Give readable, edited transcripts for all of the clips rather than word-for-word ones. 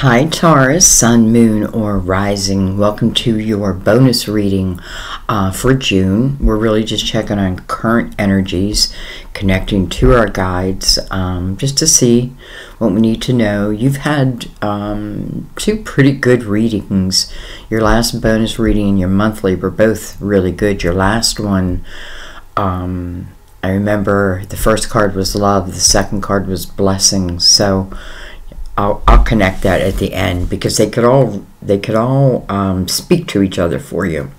Hi Taurus, Sun, Moon, or Rising. Welcome to your bonus reading for June. We're really just checking on current energies, connecting to our guides, just to see what we need to know. You've had two pretty good readings. Your last bonus reading and your monthly were both really good. Your last one, I remember the first card was love, the second card was blessings. So I'll connect that at the end because they could all speak to each other for you.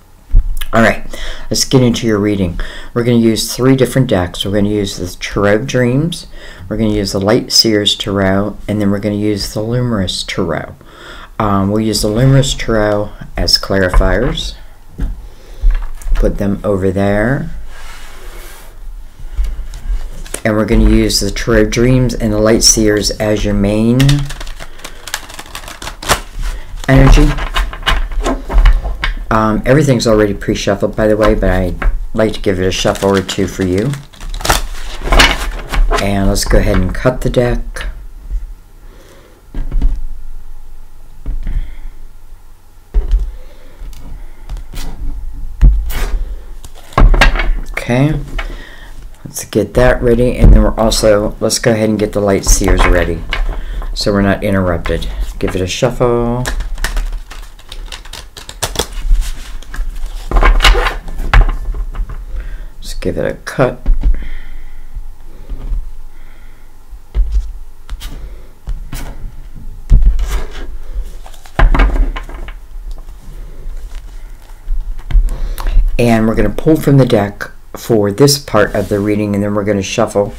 All right, let's get into your reading. We're going to use three different decks. We're going to use the Tarot of Dreams, we're going to use the Light Seers Tarot, and then we're going to use the Luminous Tarot. We'll use the Luminous Tarot as clarifiers. Put them over there. And we're going to use the Tarot of Dreams and the Light Seers as your main energy. Everything's already pre-shuffled, by the way, but I'd like to give it a shuffle or two for you. And let's go ahead and cut the deck. Okay. Let's get that ready, and then let's go ahead and get the Light Seers ready so we're not interrupted. Give it a shuffle. Let's give it a cut. And we're going to pull from the deck for this part of the reading, and then we're going to shuffle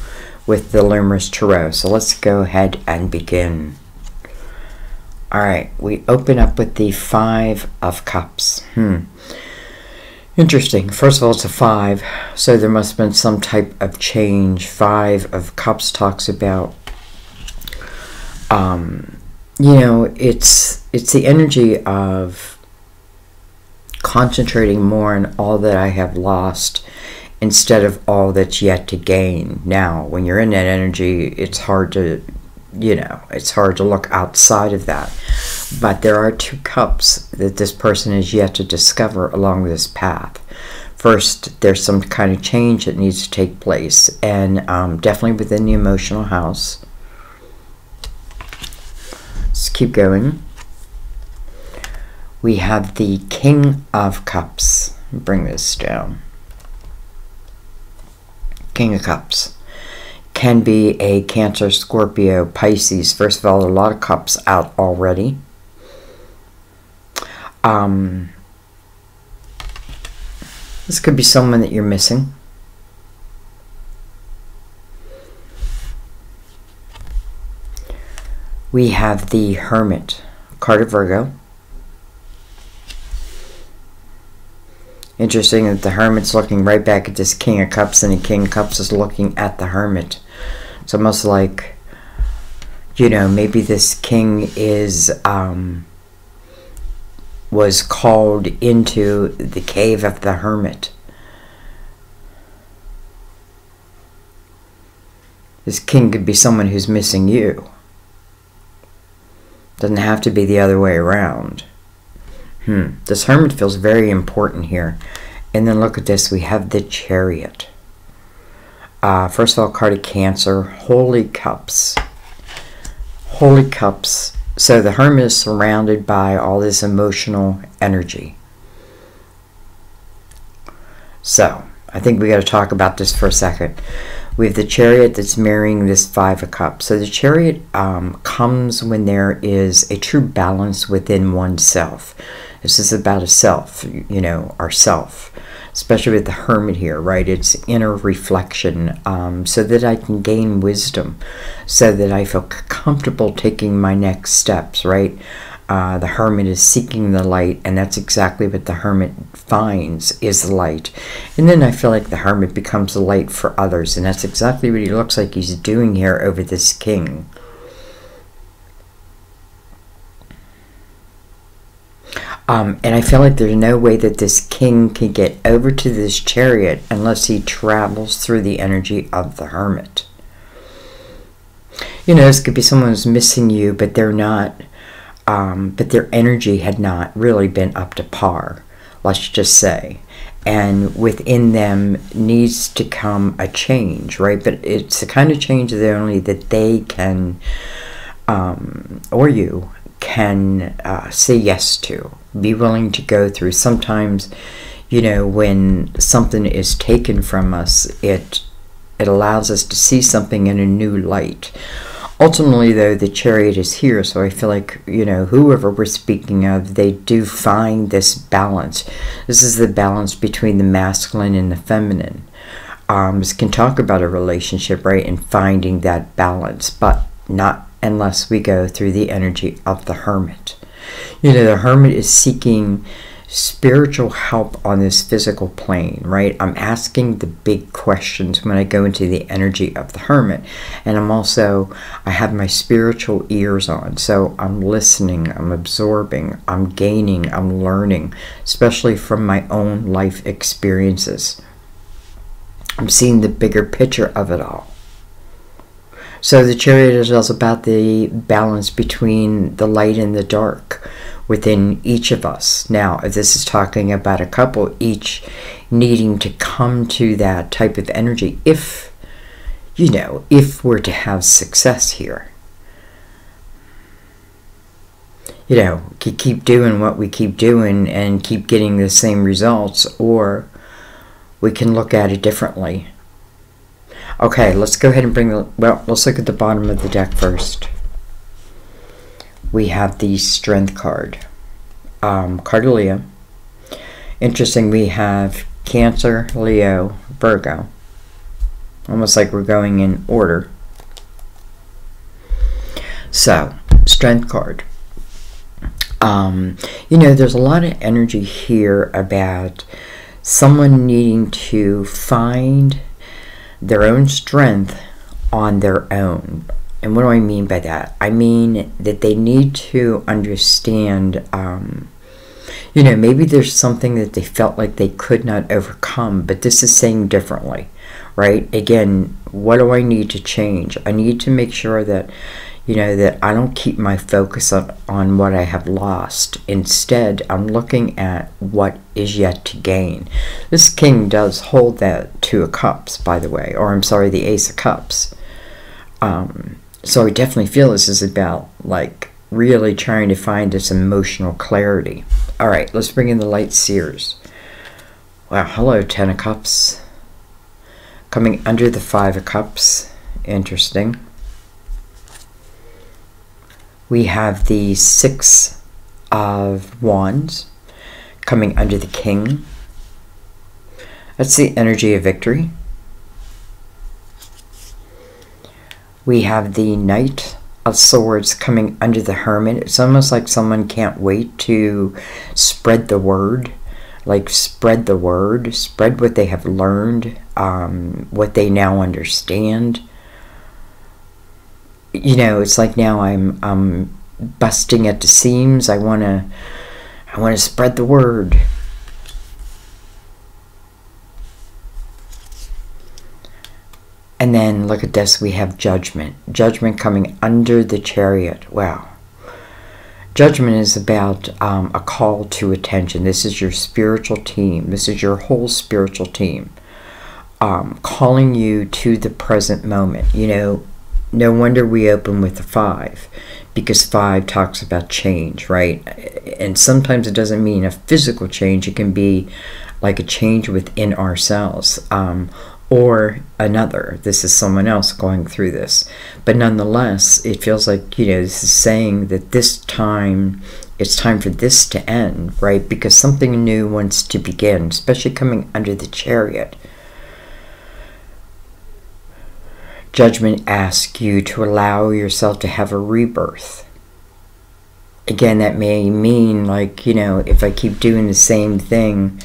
with the Luminous Tarot. So let's go ahead and begin. All right, we open up with the Five of Cups. Interesting. First of all, it's a 5, so there must have been some type of change. 5 of Cups talks about, you know, it's the energy of concentrating more on all that I have lost instead of all that's yet to gain. Now, when you're in that energy, it's hard to, it's hard to look outside of that. But there are 2 cups that this person is yet to discover along this path. First, there's some kind of change that needs to take place, and definitely within the emotional house. Let's keep going. We have the King of Cups. Bring this down. King of Cups can be a Cancer, Scorpio, Pisces. First of all, a lot of cups out already. This could be someone that you're missing. We have the Hermit, card of Virgo. Interesting that the Hermit's looking right back at this King of Cups, and the King of Cups is looking at the Hermit. It's almost like, maybe this King was called into the cave of the Hermit. This King could be someone who's missing you. Doesn't have to be the other way around. This Hermit feels very important here. And then look at this. We have the Chariot. First of all, card of Cancer. Holy Cups. Holy Cups. So the Hermit is surrounded by all this emotional energy. So I think we got to talk about this for a second. We have the Chariot that's mirroring this 5 of Cups. So the Chariot comes when there is a true balance within oneself. This is about a self, ourself, especially with the Hermit here, right? It's inner reflection, so that I can gain wisdom, so that I feel comfortable taking my next steps, right? The Hermit is seeking the light, and that's exactly what the Hermit finds is the light. And then I feel like the Hermit becomes the light for others, and that's exactly what he looks like he's doing here over this King. And I feel like there's no way that this King can get over to this Chariot unless he travels through the energy of the Hermit. This could be someone who's missing you, but they're not but their energy had not really been up to par, let's just say. And within them needs to come a change, right? But it's the kind of change that only that they can, or you can say yes to, be willing to go through. Sometimes, you know, when something is taken from us, it allows us to see something in a new light. Ultimately, though, the Chariot is here, so I feel like, you know, whoever we're speaking of, they do find this balance. This is the balance between the masculine and the feminine. This can talk about a relationship, right, and finding that balance, but not unless we go through the energy of the Hermit. You know, the Hermit is seeking spiritual help on this physical plane, right? I'm asking the big questions when I go into the energy of the Hermit, and I have my spiritual ears on, so I'm listening, I'm absorbing, I'm gaining, I'm learning, especially from my own life experiences. I'm seeing the bigger picture of it all. So the Chariot is also about the balance between the light and the dark within each of us. Now, if this is talking about a couple each needing to come to that type of energy, if, you know, if we're to have success here. You know, keep doing what we keep doing and keep getting the same results, or we can look at it differently. Okay, let's go ahead and let's look at the bottom of the deck first. We have the Strength card. Card of Leo. Interesting, we have Cancer, Leo, Virgo. Almost like we're going in order. So, Strength card. You know, there's a lot of energy here about someone needing to find their own strength on their own. And what do I mean by that? I mean that they need to understand, you know, maybe there's something that they felt like they could not overcome, but this is saying differently, right? Again, what do I need to change? I need to make sure that, you know, that I don't keep my focus on what I have lost. Instead, I'm looking at what is yet to gain. This King does hold that Two of Cups, by the way, or I'm sorry, the Ace of Cups. So I definitely feel this is about, like, really trying to find this emotional clarity. All right, let's bring in the Light Seers. Wow, hello, Ten of Cups. Coming under the Five of Cups. Interesting. We have the Six of Wands coming under the King. That's the energy of victory. We have the Knight of Swords coming under the Hermit. It's almost like someone can't wait to spread the word. Like, spread the word. Spread what they have learned. What they now understand. You know, it's like now I'm busting at the seams. I want to spread the word. And then look at this, we have Judgment. Judgment coming under the Chariot. Wow. Judgment is about a call to attention. This is your spiritual team. This is your whole spiritual team. Calling you to the present moment. You know, no wonder we open with the 5. Because 5 talks about change, right? And sometimes it doesn't mean a physical change. It can be like a change within ourselves. Or another. This is someone else going through this. But nonetheless, it feels like, you know, this is saying that this time, it's time for this to end, right? Because something new wants to begin, especially coming under the Chariot. Judgment asks you to allow yourself to have a rebirth. Again, that may mean, like, you know, if I keep doing the same thing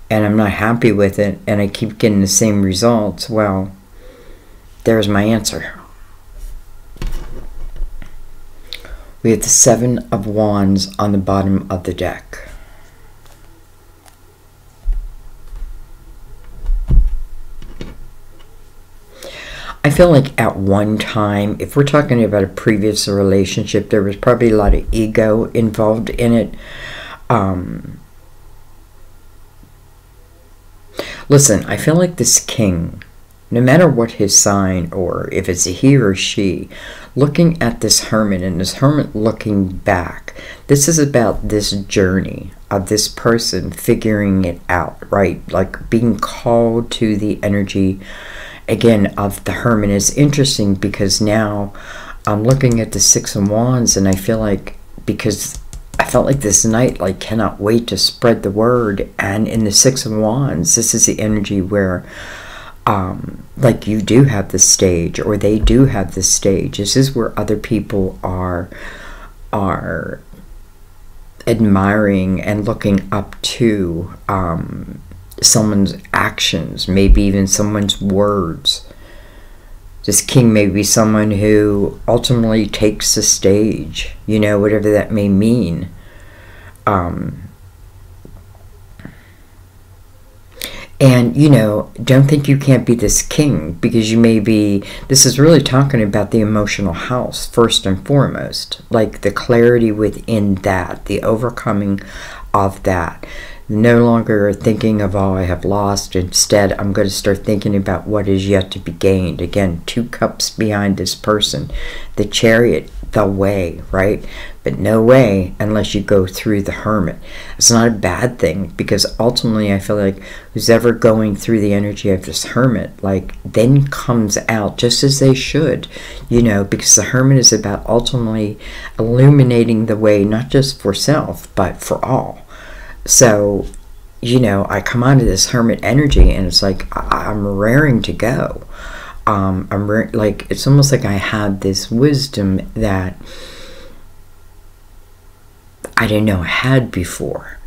and I'm not happy with it, and I keep getting the same results, well, there's my answer. We have the 7 of Wands on the bottom of the deck. I feel like at one time, if we're talking about a previous relationship, there was probably a lot of ego involved in it. Listen, I feel like this king, no matter what his sign, or if it's a he or she, looking at this hermit and this hermit looking back, this is about this journey of this person figuring it out, right? Like being called to the energy, again, of the hermit is interesting because now I'm looking at the Six of Wands, and I feel like, because I felt like this knight like cannot wait to spread the word, and in the Six of Wands, this is the energy where like you do have the stage, or they do have the stage. This is where other people are admiring and looking up to someone's actions, maybe even someone's words. This king may be someone who ultimately takes the stage, you know, whatever that may mean. And, you know, don't think you can't be this king, because you may be, this is really talking about the emotional house, first and foremost. Like the clarity within that, the overcoming of that. No longer thinking of, oh, I have lost. Instead, I'm going to start thinking about what is yet to be gained. Again, 2 cups behind this person. The Chariot, the way, right? But no way unless you go through the Hermit. It's not a bad thing, because ultimately I feel like who's ever going through the energy of this Hermit, like, then comes out just as they should, you know, because the Hermit is about ultimately illuminating the way, not just for self, but for all. So, you know, I come onto this Hermit energy, and it's like I'm raring to go. Like, it's almost like I have this wisdom that I didn't know I had before.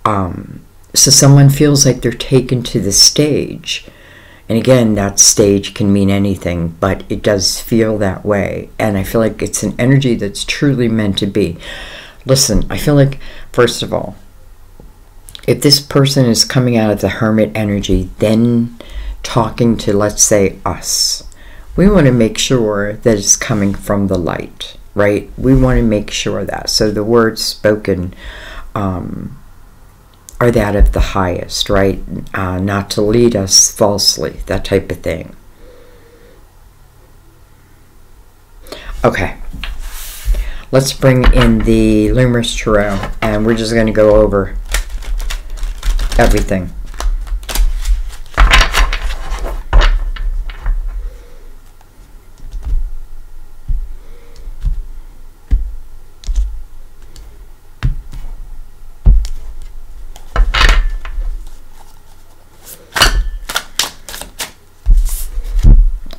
So someone feels like they're taken to the stage. And again, that stage can mean anything, but it does feel that way. And I feel like it's an energy that's truly meant to be. Listen, I feel like, first of all, if this person is coming out of the Hermit energy, then talking to, let's say, us, we want to make sure that it's coming from the light, right? We want to make sure that. So the words spoken are that of the highest, right? Not to lead us falsely, that type of thing. Okay. Let's bring in the Luminous Tarot, and we're just going to go over everything.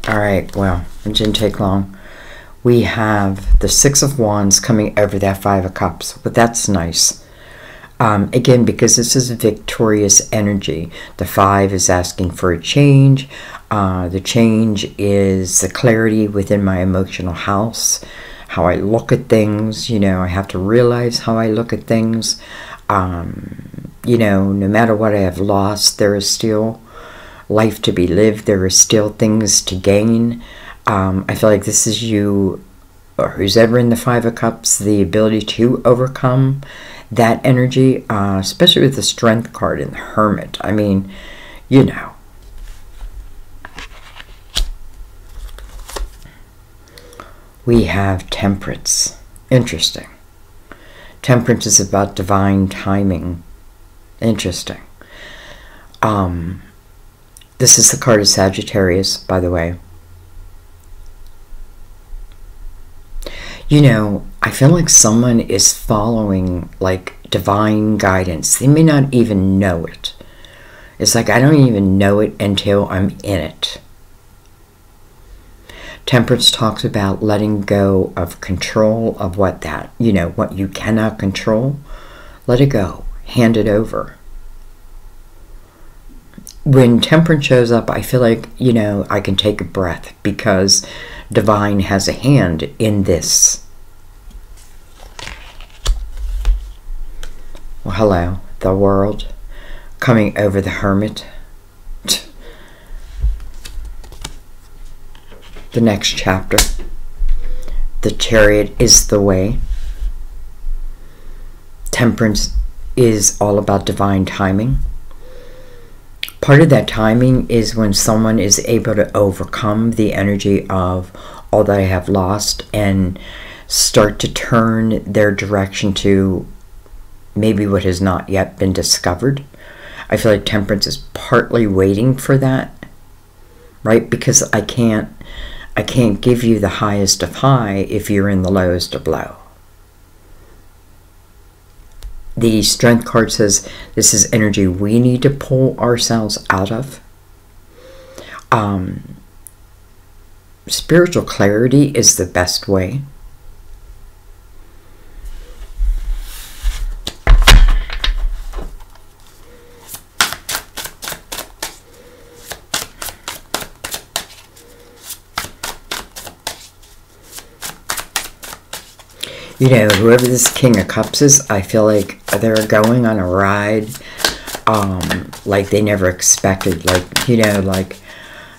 All right, well, it didn't take long. We have the Six of Wands coming over that Five of Cups, but that's nice. Again, because this is a victorious energy. The 5 is asking for a change. The change is the clarity within my emotional house, how I look at things. You know, I have to realize how I look at things. You know, no matter what I have lost, there is still life to be lived. There are still things to gain. I feel like this is you, or who's ever in the Five of Cups, the ability to overcome that energy, especially with the Strength card in the Hermit. I mean, you know. We have Temperance. Interesting. Temperance is about divine timing. Interesting. This is the card of Sagittarius, by the way. You know, I feel like someone is following, like, divine guidance. They may not even know it. It's like I don't even know it until I'm in it. Temperance talks about letting go of control of what that, you know, what you cannot control. Let it go. Hand it over. When Temperance shows up, I feel like, you know, I can take a breath, because divine has a hand in this. Well, hello, the World coming over the Hermit. the next chapter. The Chariot is the way. Temperance is all about divine timing. Part of that timing is when someone is able to overcome the energy of all that I have lost and start to turn their direction to maybe what has not yet been discovered. I feel like Temperance is partly waiting for that, right? Because I can't give you the highest of high if you're in the lowest of low. The Strength card says this is energy we need to pull ourselves out of. Spiritual clarity is the best way. You know, whoever this King of Cups is, I feel like they're going on a ride like they never expected. Like, you know,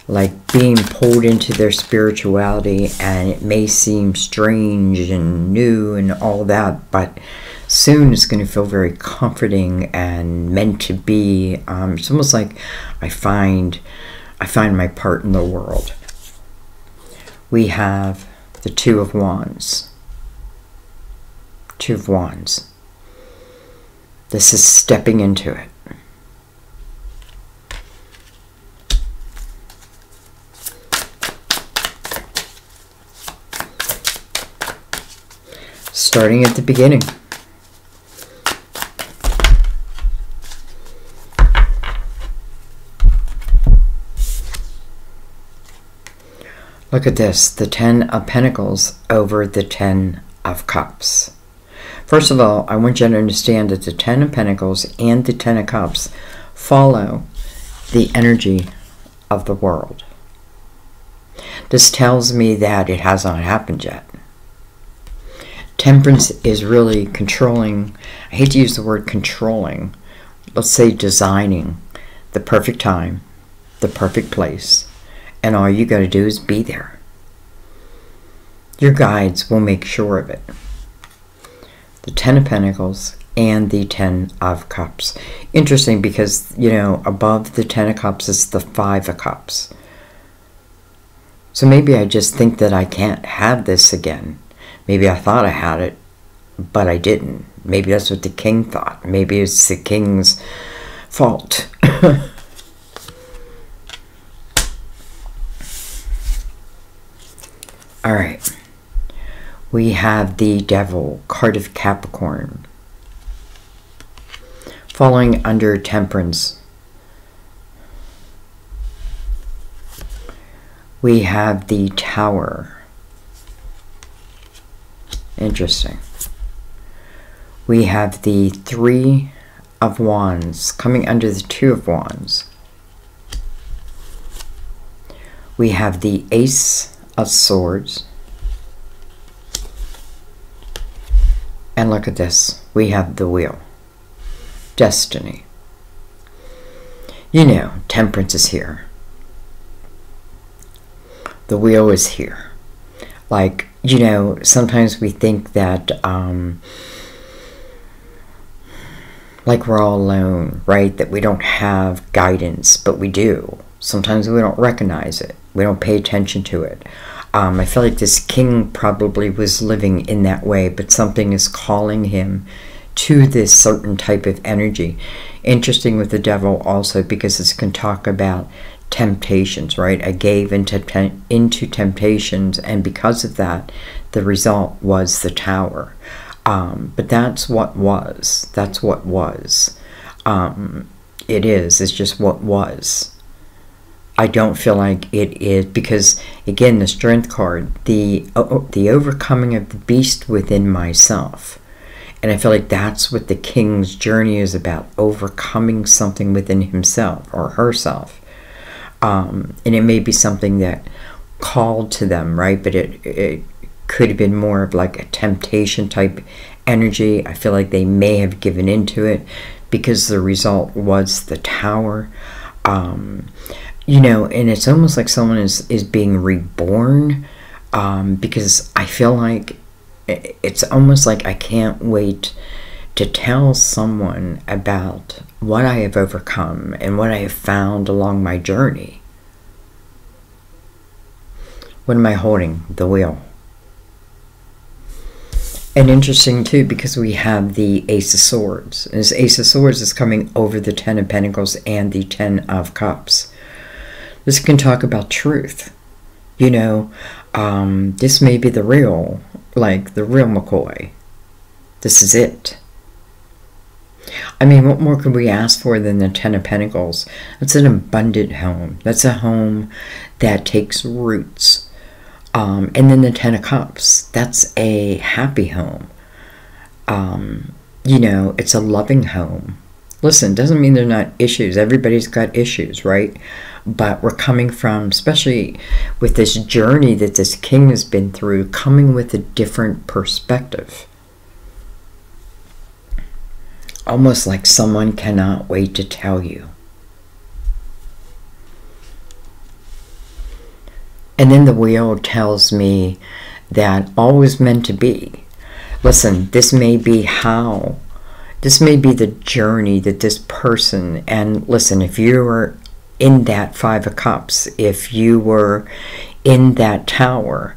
like being pulled into their spirituality, and it may seem strange and new and all that, but soon it's going to feel very comforting and meant to be. It's almost like I find my part in the world. We have the Two of Wands. Two of Wands. This is stepping into it. Starting at the beginning. Look at this, the Ten of Pentacles over the Ten of Cups. First of all, I want you to understand that the Ten of Pentacles and the Ten of Cups follow the energy of the world. This tells me that it has not happened yet. Temperance is really controlling, I hate to use the word controlling, let's say designing the perfect time, the perfect place, and all you got to do is be there. Your guides will make sure of it. The Ten of Pentacles and the Ten of Cups. Interesting because, you know, above the Ten of Cups is the Five of Cups. So maybe I just think that I can't have this again. Maybe I thought I had it, but I didn't. Maybe that's what the King thought. Maybe it's the King's fault. All right. We have the Devil, card of Capricorn. Falling under Temperance. We have the Tower. Interesting. We have the Three of Wands coming under the Two of Wands. We have the Ace of Swords. And look at this. We have the Wheel. Destiny. You know, Temperance is here. The Wheel is here. Like, you know, sometimes we think that, like we're all alone, right? That we don't have guidance, but we do. Sometimes we don't recognize it. We don't pay attention to it. I feel like this King probably was living in that way, but something is calling him to this certain type of energy. Interesting with the Devil also, because it's going to talk about temptations, right? I gave into temptations, and because of that, the result was the Tower. But that's what was. That's what was. It's just what was. I don't feel like it is, because again, the Strength card, the overcoming of the beast within myself. And I feel like that's what the King's journey is about, overcoming something within himself or herself. And it may be something that called to them, right? But it could have been more of like a temptation type energy. I feel like they may have given into it because the result was the Tower. you know, and it's almost like someone is being reborn, because I feel like it's almost like I can't wait to tell someone about what I have overcome and what I have found along my journey. What am I holding? The wheel. And interesting too, because we have the Ace of Swords. And this Ace of Swords is coming over the Ten of Pentacles and the Ten of Cups. This can talk about truth. You know, this may be the real, like the real McCoy. This is it. I mean, what more could we ask for than the Ten of Pentacles? That's an abundant home. That's a home that takes roots. And then the Ten of Cups, that's a happy home. You know, it's a loving home. Listen, doesn't mean there's not issues. Everybody's got issues, right? But we're coming from, especially with this journey that this king has been through, coming with a different perspective. Almost like someone cannot wait to tell you. And then the wheel tells me that all was meant to be. Listen, this may be the journey that this person, and listen, if you were in that Five of Cups, if you were in that Tower,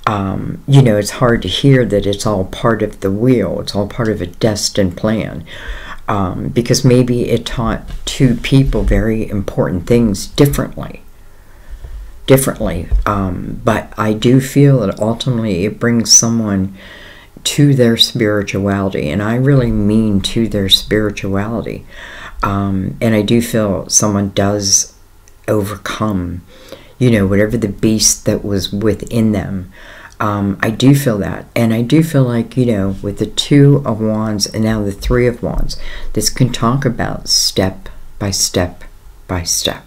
you know, it's hard to hear that it's all part of the wheel. It's all part of a destined plan. Because maybe it taught two people very important things differently. But I do feel that ultimately it brings someone to their spirituality, and I really mean to their spirituality. And I do feel someone does overcome, you know, whatever the beast that was within them. I do feel that, and I do feel like, you know, with the Two of Wands and now the Three of Wands, this can talk about step by step by step.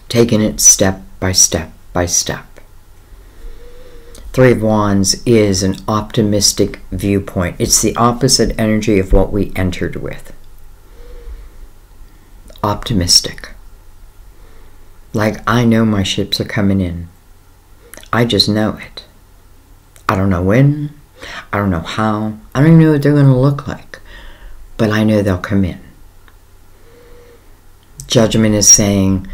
Taking it step by step by step. Three of Wands is an optimistic viewpoint. It's the opposite energy of what we entered with. Optimistic. Like, I know my ships are coming in. I just know it. I don't know when. I don't know how. I don't even know what they're going to look like. But I know they'll come in. Judgment is saying,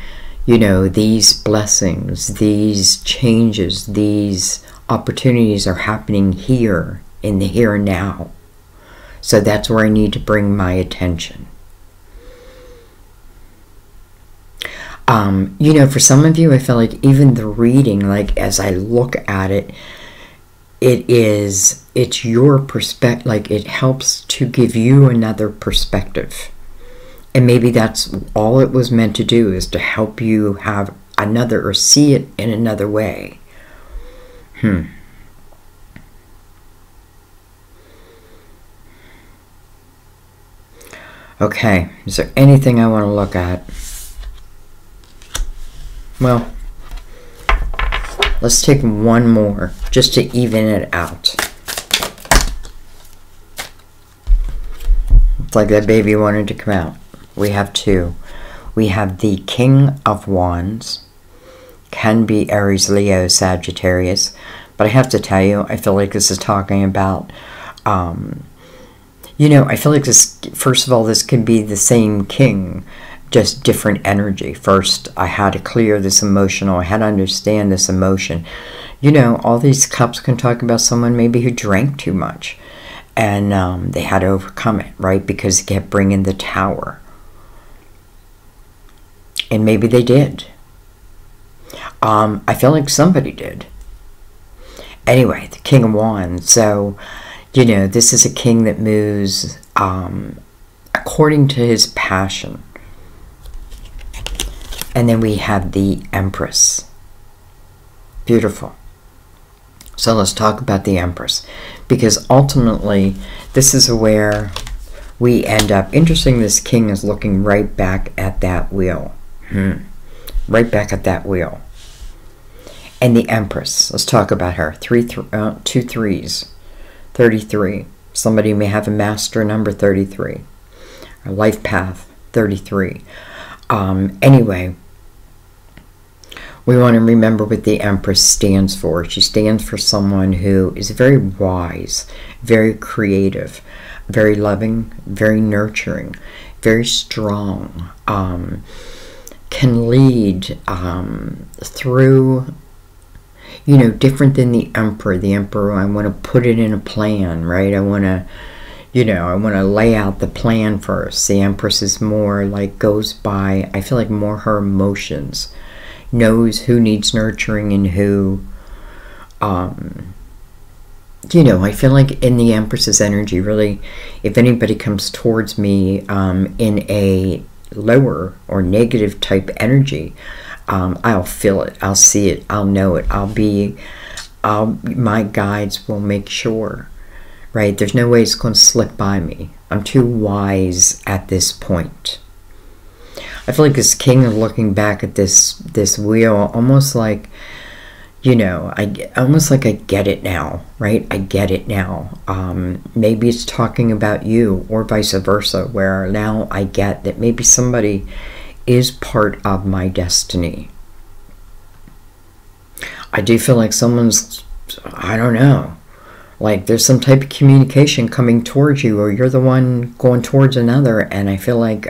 you know, these blessings, these changes, these opportunities are happening here, in the here and now. So that's where I need to bring my attention. You know, for some of you, I feel like even the reading, like as I look at it, it's your perspective, like it helps to give you another perspective. And maybe that's all it was meant to do, is to help you have another, or see it in another way. Okay, is there anything I want to look at? Well, let's take one more, just to even it out. It's like that baby wanted to come out. We have two. We have the King of Wands. Can be Aries, Leo, Sagittarius. But I have to tell you, I feel like this is talking about, you know, I feel like this, first of all, this could be the same king, just different energy. First, I had to clear this emotional, I had to understand this emotion. You know, all these cups can talk about someone maybe who drank too much. And they had to overcome it, right? Because it kept bringing the Tower. And maybe they did. I feel like somebody did. Anyway, the King of Wands. So, you know, this is a king that moves according to his passion. And then we have the Empress. Beautiful. So let's talk about the Empress. Because ultimately, this is where we end up. Interesting, this king is looking right back at that wheel. Right back at that wheel. And the Empress, let's talk about her. 2 3s, 33. Somebody may have a master number 33. Our life path, 33. Anyway, we want to remember what the Empress stands for. She stands for someone who is very wise, very creative, very loving, very nurturing, very strong, can lead through, you know, different than the Emperor. The Emperor, I want to put it in a plan, right? I want to, you know, I want to lay out the plan first. The Empress is more like, goes by, I feel like more her emotions, knows who needs nurturing and who, you know, I feel like in the Empress's energy, really, if anybody comes towards me in a lower or negative type energy, I'll feel it, I'll see it, I'll know it, my guides will make sure, right? There's no way it's going to slip by me. I'm too wise at this point. I feel like this king is looking back at this wheel, almost like, you know, almost like I get it now, right? I get it now. Maybe it's talking about you, or vice versa, where now I get that maybe somebody is part of my destiny. I do feel like someone's, I don't know, like there's some type of communication coming towards you, or you're the one going towards another, and I feel like,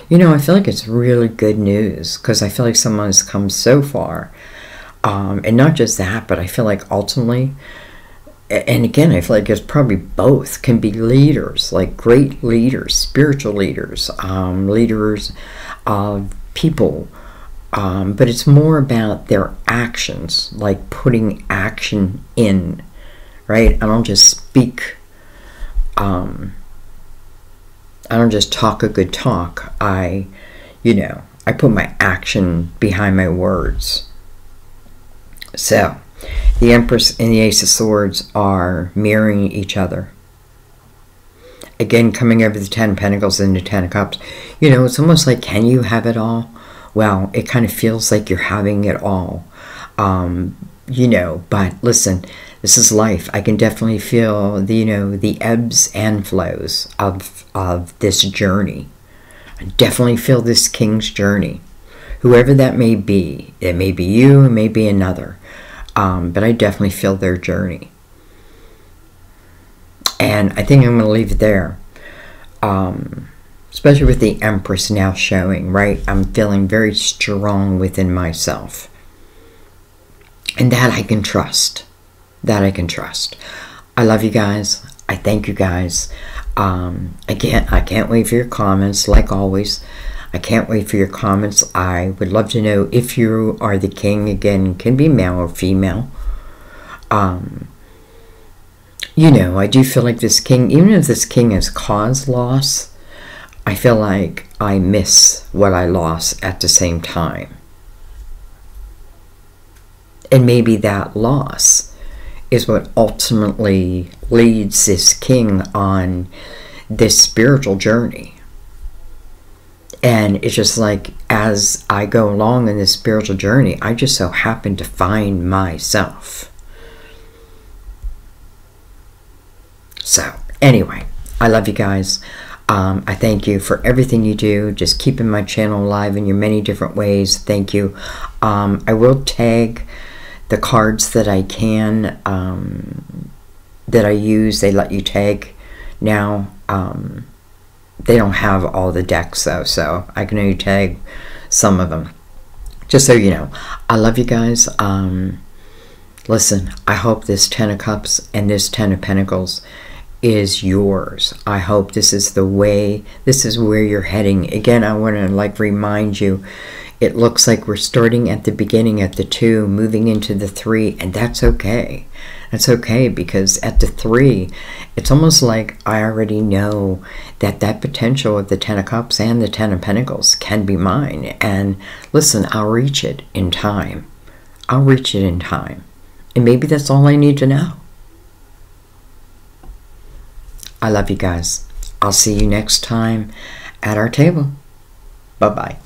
you know, I feel like it's really good news, because I feel like someone has come so far. And not just that, but I feel like ultimately, and again, I feel like it's probably both, can be leaders, like great leaders, spiritual leaders, leaders of people, but it's more about their actions, like putting action in, right? I don't just speak, I don't just talk a good talk, you know, I put my action behind my words. So, the Empress and the Ace of Swords are mirroring each other. Again, coming over the Ten of Pentacles and the Ten of Cups. You know, it's almost like, can you have it all? Well, it kind of feels like you're having it all. You know, but listen, this is life. I can definitely feel the, you know, the ebbs and flows of this journey. I definitely feel this king's journey. Whoever that may be. It may be you, it may be another. But I definitely feel their journey. And I think I'm going to leave it there. Especially with the Empress now showing, right? I'm feeling very strong within myself. And that I can trust. That I can trust. I love you guys. I thank you guys. Again, I can't wait for your comments, like always. I can't wait for your comments. I would love to know if you are the king. Again, can be male or female. You know, I do feel like this king, even if this king has caused loss, I feel like I miss what I lost at the same time. And maybe that loss is what ultimately leads this king on this spiritual journey. And it's just like, as I go along in this spiritual journey, I just so happen to find myself. So, anyway, I love you guys. I thank you for everything you do. Just keeping my channel alive in your many different ways. Thank you. I will tag the cards that I can, that I use. They let you tag now. They don't have all the decks though, so I can only tag some of them. Just so you know, I love you guys. Listen, I hope this Ten of Cups and this Ten of Pentacles is yours. I hope this is the way, this is where you're heading. Again, I want to like remind you, it looks like we're starting at the beginning at the 2, moving into the 3, and that's okay. That's okay, because at the 3, it's almost like I already know that that potential of the Ten of Cups and the Ten of Pentacles can be mine. And listen, I'll reach it in time. I'll reach it in time. And maybe that's all I need to know. I love you guys. I'll see you next time at our table. Bye-bye.